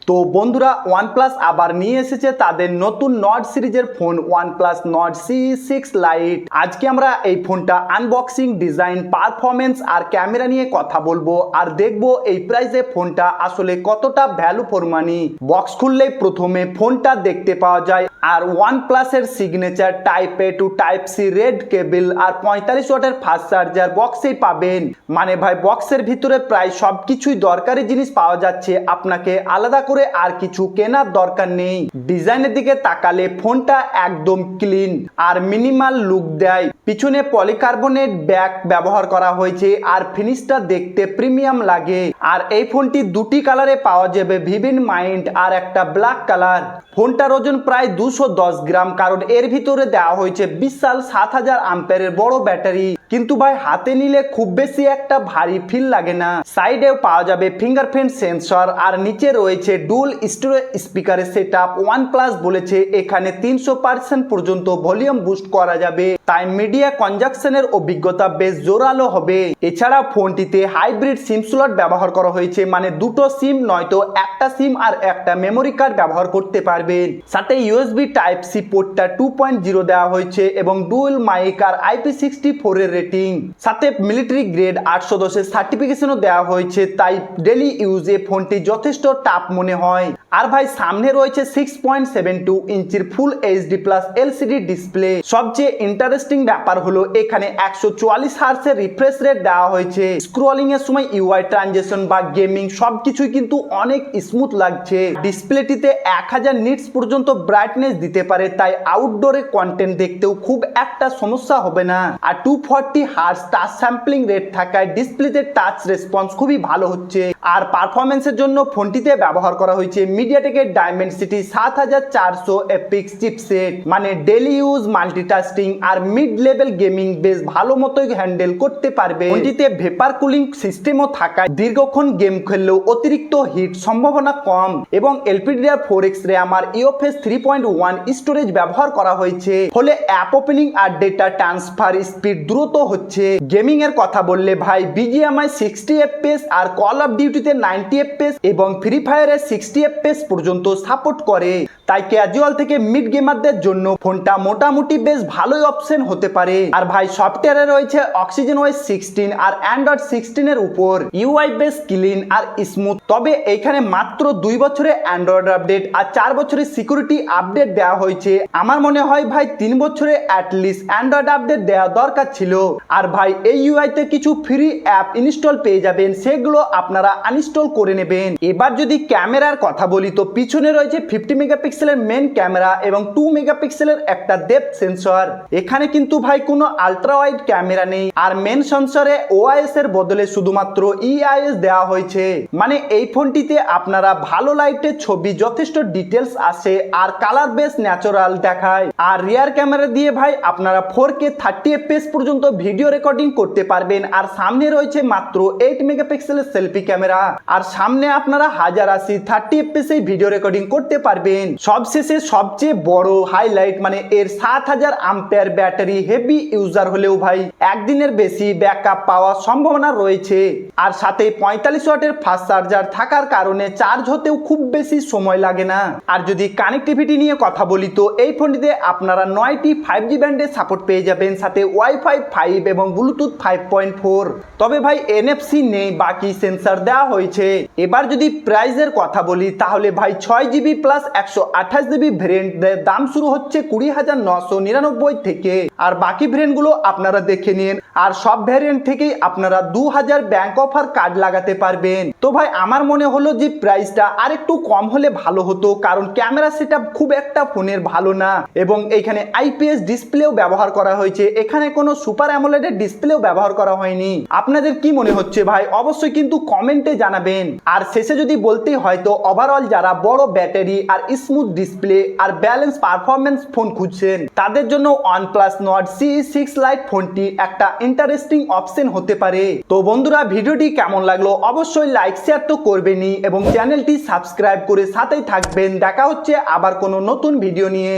তো বন্ধুরা OnePlus আবার নিয়ে এসেছে তাদের নতুন নট সিরিজের phone OnePlus Nord CE6 Lite। আজকে আমরা এই ফোনটা আনবক্সিং, ডিজাইন, পারফরমেন্স আর ক্যামেরা নিয়ে কথা বলবো আর দেখবো এই প্রাইসে ফোনটা আসলে কতটা ভ্যালু ফর মানি। বক্স খুললেই প্রথমে ফোনটা দেখতে পাওয়া যায় আর OnePlus এর signature type A to type C red cable আর 45 ওয়াটের ফাস্ট চার্জার বক্সেই পাবেন। মানে ভাই বক্সের ভিতরে প্রায় সবকিছুই দরকারি জিনিস পাওয়া যাচ্ছে, আপনাকে আলাদা করে আর কিছু কেনার দরকার নেই। ডিজাইনের দিকে তাকালে ফোনটা একদম ক্লিন আর মিনিমাল লুক দেয়। পিছনে পলিকার্বনেট ব্যাক ব্যবহার করা হয়েছে আর ফিনিশটা দেখতে প্রিমিয়াম লাগে। আর এই ফোনটি দুটি কালারে পাওয়া যাবে, ভিভিড মাইন্ড আর একটা ব্ল্যাক কালার। ফোনটার ওজন প্রায় 210 গ্রাম, কারণ এর ভিতরে দেওয়া হয়েছে বিশাল 7000 আম্পিয়ারের বড় ব্যাটারি। কিন্তু ভাই হাতে নিলে খুব বেশি একটা ভারী ফিল লাগে না। সাইডেও পাওয়া যাবে ফিঙ্গারপ্রিন্ট সেন্সর আর নিচে রয়েছে ডুয়াল স্টেরিও স্পিকারের সেটআপ। OnePlus বলেছে এখানে 300% পর্যন্ত ভলিউম বুস্ট করা যাবে, তাই মিডিয়া কনজাকশনের অভিজ্ঞতা বেশ জোরালো হবে। এছাড়া ফোনটিতে হাইব্রিড সিম স্লট ব্যবহার করা হয়েছে, মানে দুটো সিম নয়তো একটা সিম আর একটা মেমোরি কার্ড ব্যবহার করতে পারবেন। সাথে USB টাইপ C পোর্টটা 2.0 দেওয়া হয়েছে এবং ডুয়াল মাইক আর IP64 এর রেটিং। সাথে মিলিটারি গ্রেড 810 এর সার্টিফিকেশনও দেওয়া হয়েছে, তাই ডেলি ইউজে ফোনটি যথেষ্ট টাফ মনে হয়। আর ভাই সামনে রয়েছে 6.72 ইঞ্চির ফুল HD প্লাস LCD ডিসপ্লে। সবচেয়ে ইন্টারেস্টিং ব্যাপার হলো এখানে 144 হার্টজের রিফ্রেশ রেট দেওয়া হয়েছে। স্ক্রলিং এর সময় UI ট্রানজেকশন বা গেমিং সবকিছুই কিন্তু অনেক স্মুথ লাগছে। ডিসপ্লেটিতে 1000 নিটস পর্যন্ত ব্রাইটনেস দিতে পারে, তাই আউটডোরে কন্টেন্ট দেখতেও খুব একটা সমস্যা হবে না। আর 240 হার্টজ টাচ স্যাম্পলিং রেট থাকায় ডিসপ্লেতে টাচ রেসপন্স খুবই ভালো হচ্ছে। আর পারফরমেন্সের জন্য ফোনটিতে ব্যবহার করা হয়েছে মিডিয়াটেকের ডাইমেনসিটি 7400 এপিক্স চিপসেট। মানে ডেলি ইউজ, মাল্টিটাস্কিং আর মিড লেভেল গেমিং বেশ ভালো মতোই হ্যান্ডেল করতে পারবে। ফোনটিতে ভেপার কুলিং সিস্টেমও থাকায় দীর্ঘক্ষণ গেম খেললেও অতিরিক্ত হিট সম্ভাবনা কম এবং LPDDR4X RAM আর UFS 3.1 স্টোরেজ ব্যবহার করা হয়েছে, ফলে অ্যাপ ওপেনিং আর ডেটা ট্রান্সফার স্পিড দ্রুত হচ্ছে। গেমিং এর কথা বললে ভাই BGMI 60 FPS আর কল অফ ডিউটিতে 90 FPS এবং ফ্রি ফায়ারে 60 FPS পর্যন্ত সাপোর্ট করে, তাই ক্যাজুয়াল থেকে মিড গেমারদের জন্য ফোনটা মোটামুটি বেশ ভালোই অপশন হতে পারে। আর ভাই সফটওয়্যারে রয়েছে OxygenOS 16 আর Android 16 এর উপর। UI বেশ ক্লিন আর স্মুথ, তবে এইখানে মাত্র 2 বছরের অ্যান্ড্রয়েড আপডেট আর 4 বছরের সিকিউরিটি আপডেট দেওয়া হয়েছে। আমার মনে হয় ভাই 3 বছরে অ্যাটলিস্ট অ্যান্ড্রয়েড আপডেট দেওয়া দরকার ছিল। আর ভাই এই UI তে কিছু ফ্রি অ্যাপ ইনস্টল পেয়ে যাবেন, সেগুলো আপনারা আনইনস্টল করে নেবেন। এবার যদি ক্যামেরার কথা বলি তো পিছনে রয়েছে 50 মেগাপিক্সেলের মেন ক্যামেরা এবং 2 মেগাপিক্সেলের একটা ডেপথ সেন্সর। এখানে কিন্তু ভাই কোনো আলট্রা ওয়াইড ক্যামেরা নেই আর মেন সেন্সরে OIS এর বদলে শুধুমাত্র EIS দেওয়া হয়েছে। মানে এই ফোনটিতে আপনারা ভালো লাইটের ছবি, যথেষ্ট ডিটেলস আসে আর কালার বেশ ন্যাচারাল দেখায়। আর রিয়ার ক্যামেরা দিয়ে ভাই আপনারা 4K 30 FPS পর্যন্ত ভিডিও রেকর্ডিং করতে পারবেন। আর সামনে রয়েছে মাত্র 8 মেগাপিক্সেলের সেলফি ক্যামেরা আর সামনে আপনারা 1080 30 FPS এই ভিডিও রেকর্ডিং করতে পারবেন। সবশেষে সবচেয়ে বড় হাইলাইট, মানে এর 7000 আম্পিয়ার ব্যাটারি। হেভি ইউজার হলেও ভাই একদিনের বেশি ব্যাকআপ পাওয়ার সম্ভাবনা রয়েছে। আর সাথে 45 ওয়াটের ফাস্ট চার্জার থাকার কারণে চার্জ হতেও খুব বেশি সময় লাগে না। আর যদি কানেক্টিভিটি নিয়ে কথা বলি তো এই ফোনটিতে আপনারা 9টি 5G ব্যান্ডের সাপোর্ট পেয়ে যাবেন, সাথে Wi-Fi 5 এবং ব্লুটুথ 5.4। তবে ভাই NFC নেই, বাকি সেন্সর দেওয়া হয়েছে। এবার যদি প্রাইসের কথা বলি তাহলে ভাই 6GB প্লাস 128GB ভেরিয়েন্টের দাম শুরু হচ্ছে 20,999 থেকে। আর বাকি ভেরিয়েন্টগুলো আপনারা দেখে নিন। আর সব ভেরিয়েন্ট থেকেই আপনারা 2000 ব্যাংক অফার কার্ড লাগাতে পারবেন। তো ভাই আমার মনে হলো যে প্রাইসটা আরেকটু কম হলে ভালো হতো, কারণ ক্যামেরা সেটআপ খুব একটা ফোনের ভালো না এবং এখানে IPS ডিসপ্লেও ব্যবহার করা হয়েছে। এখানে কোনো সুপার অ্যামোলেড ডিসপ্লেও ব্যবহার করা হয়নি। আপনাদের কি মনে হচ্ছে ভাই অবশ্যই কিন্তু কমেন্টে জানাবেন। আর শেষে যদি বলতেই হয় তো ওভারঅল যারা বড় ব্যাটারি আর স্মুথ ডিসপ্লে আর ব্যালেন্স পারফরমেন্স ফোন খুঁজছেন তাদের জন্য OnePlus Nord CE6 Lite ফোনটি একটা ইন্টারেস্টিং অপশন হতে পারে। তো বন্ধুরা ভিডিওটি কেমন লাগলো অবশ্যই লাইক শেয়ার তো করবেনই এবং চ্যানেলটি সাবস্ক্রাইব করে সাথেই থাকবেন। দেখা হচ্ছে আবার কোনো নতুন ভিডিও নিয়ে।